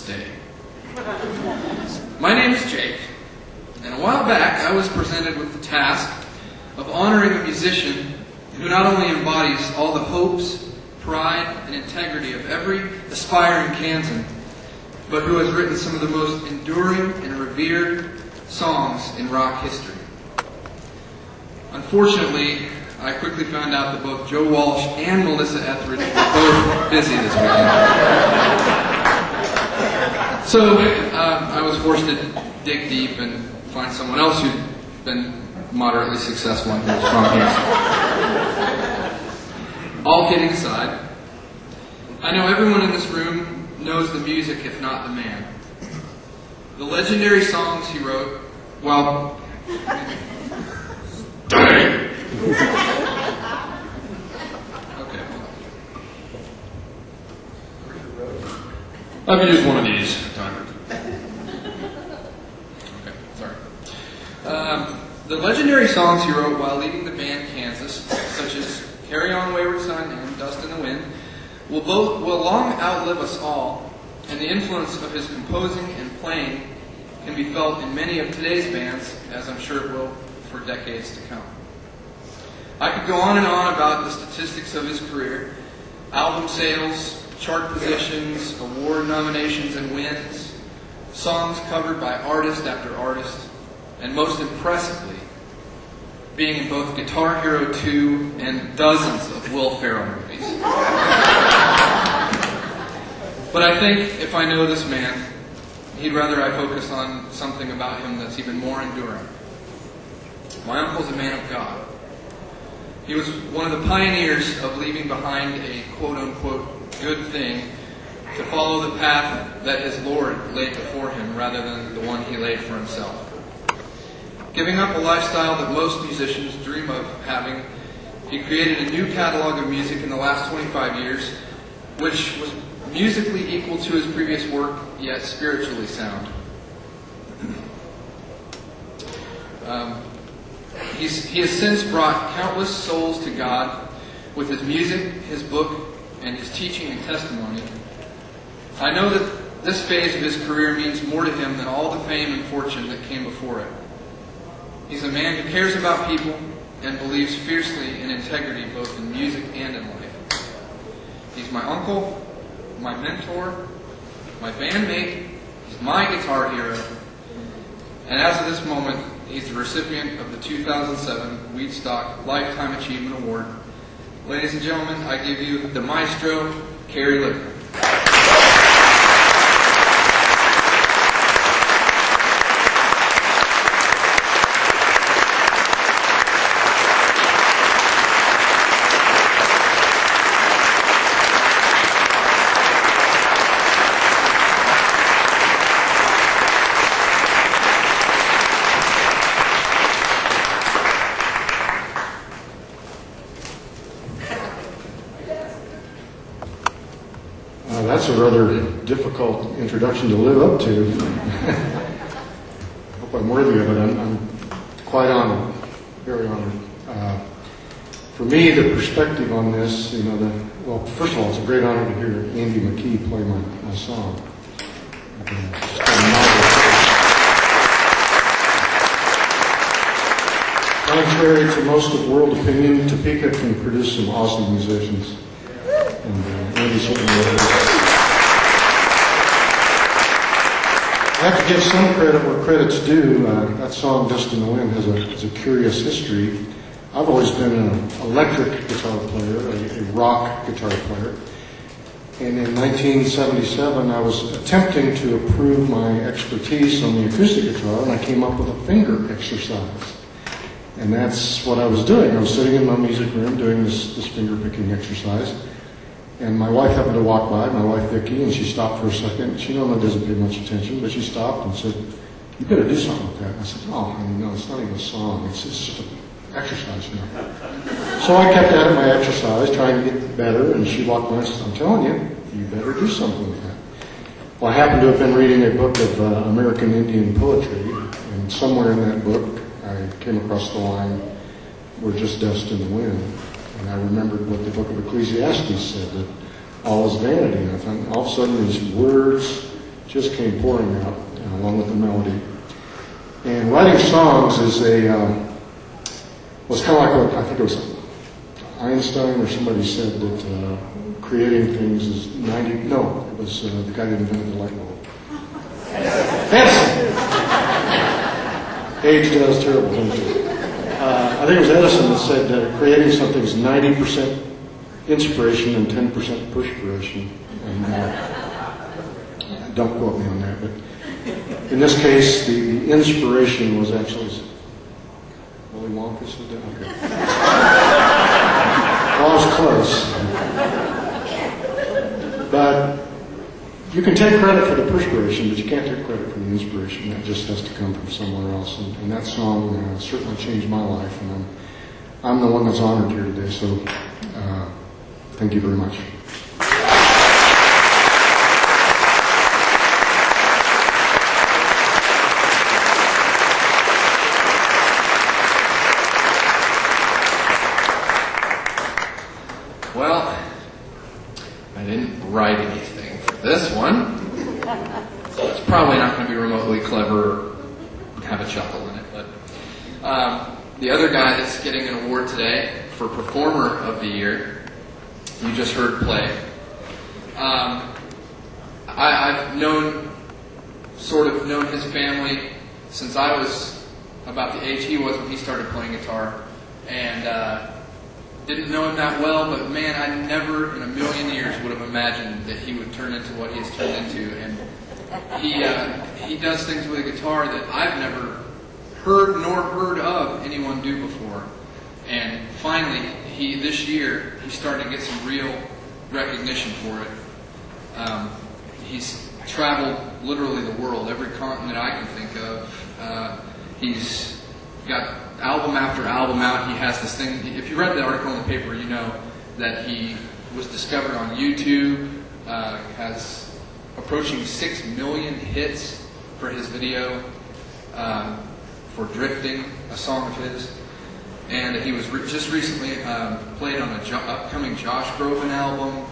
stay. My name is Jake, and a while back I was presented with the task of honoring a musician who not only embodies all the hopes, pride, and integrity of every aspiring Kansan, but who has written some of the most enduring and revered songs in rock history. Unfortunately, I quickly found out that both Joe Walsh and Melissa Etheridge were both busy this weekend. So I was forced to dig deep and find someone else who'd been moderately successful in his strong hands. All kidding aside, I know everyone in this room knows the music, if not the man. The legendary songs he wrote, well, dang! Okay. I could use one of these timers. Okay, sorry. The legendary songs he wrote while leading the band Kansas, such as Carry On Wayward Son and Dust in the Wind, will long outlive us all, and the influence of his composing and playing can be felt in many of today's bands, as I'm sure it will for decades to come. I could go on and on about the statistics of his career: album sales, chart positions, award nominations and wins, songs covered by artist after artist, and most impressively, being in both Guitar Hero 2 and dozens of Will Ferrell movies. But I think if I know this man, he'd rather I focus on something about him that's even more enduring. My uncle's a man of God. He was one of the pioneers of leaving behind a quote-unquote good thing to follow the path that his Lord laid before him rather than the one he laid for himself. Giving up a lifestyle that most musicians dream of having, he created a new catalog of music in the last 25 years, which was musically equal to his previous work, yet spiritually sound. He has since brought countless souls to God with his music, his book, and his teaching and testimony. I know that this phase of his career means more to him than all the fame and fortune that came before it. He's a man who cares about people and believes fiercely in integrity both in music and in life. He's my uncle, my mentor, my bandmate, he's my guitar hero, and as of this moment, he's the recipient of the 2007 Wheatstock Lifetime Achievement Award. Ladies and gentlemen, I give you the maestro, Kerry Livgren. That's a rather difficult introduction to live up to. I hope I'm worthy of it. I'm quite honored, very honored. For me, the perspective on this, well, first of all, it's a great honor to hear Andy McKee play my song. Contrary to most of world opinion, Topeka can produce some awesome musicians. And Andy certainly is. I have to give some credit where credit's due. That song, Dust in the Wind, has a curious history. I've always been an electric guitar player, a rock guitar player. And in 1977, I was attempting to improve my expertise on the acoustic guitar, and I came up with a finger exercise. And that's what I was doing. I was sitting in my music room doing this finger picking exercise. And my wife happened to walk by, my wife Vicki, and she stopped for a second. She normally doesn't pay much attention, but she stopped and said, "You better do something with that." And I said, "Oh, honey, no, it's not even a song. It's just an exercise, So I kept at it, my exercise, trying to get better, and she walked by and said, "I'm telling you, you better do something with that." Well, I happened to have been reading a book of American Indian poetry, and somewhere in that book, I came across the line, "We're just dust in the wind." And I remembered what the book of Ecclesiastes said, that all is vanity. And I thought, all of a sudden these words just came pouring out, along with the melody. And writing songs is was kind of like what I think it was Einstein or somebody said that creating things is 90. No, it was the guy that invented the light bulb. Edison. Age does terrible things to you. I think it was Edison that said creating something is 90% inspiration and 10% perspiration. And don't quote me on that, but in this case, the inspiration was actually Willy Wonka said that. Okay. Well, I was close, but you can take credit for the perspiration, but you can't take credit for the inspiration. That just has to come from somewhere else. And that song certainly changed my life, and I'm the one that's honored here today. So, thank you very much. Well, I didn't write anything for this one, so it's probably not going to be remotely clever or have a chuckle in it. But the other guy that's getting an award today for Performer of the Year, you just heard play. I've known his family since I was about the age he was when he started playing guitar, and didn't know him that well, but man, I never in a million years would have imagined that he would turn into what he has turned into. And he does things with a guitar that I've never heard of anyone do before. And finally, this year, he's starting to get some real recognition for it. He's traveled literally the world, every continent I can think of. He's got album after album out. He has this thing. If you read the article in the paper, you know that he was discovered on YouTube, has approaching 6 million hits for his video for Drifting, a song of his. And he was just recently played on an upcoming Josh Groban album.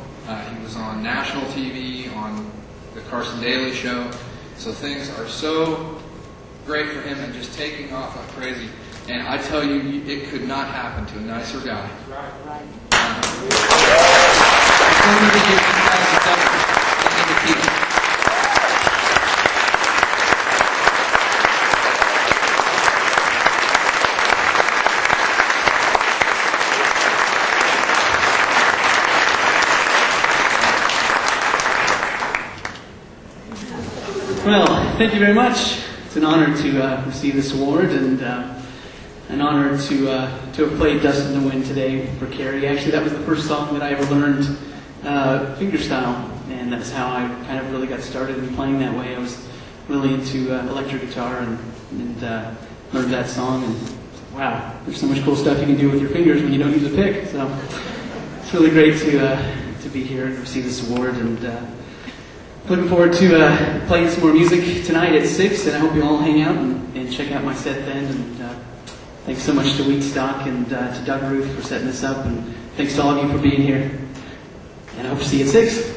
He was on national TV, on the Carson Daly Show. So things are so great for him and just taking off like crazy. And I tell you, it could not happen to a nicer guy. Right. Well, thank you very much. It's an honor to receive this award, and an honor to have played Dust in the Wind today for Kerry. Actually, that was the first song that I ever learned fingerstyle, and that's how I kind of really got started in playing that way. I was really into electric guitar and learned that song, and wow, there's so much cool stuff you can do with your fingers when you don't use a pick. So it's really great to be here and receive this award, and looking forward to playing some more music tonight at 6, and I hope you all hang out and check out my set then. And thanks so much to Wheatstock and to Doug Ruth for setting this up, and thanks to all of you for being here. And I hope to see you at 6.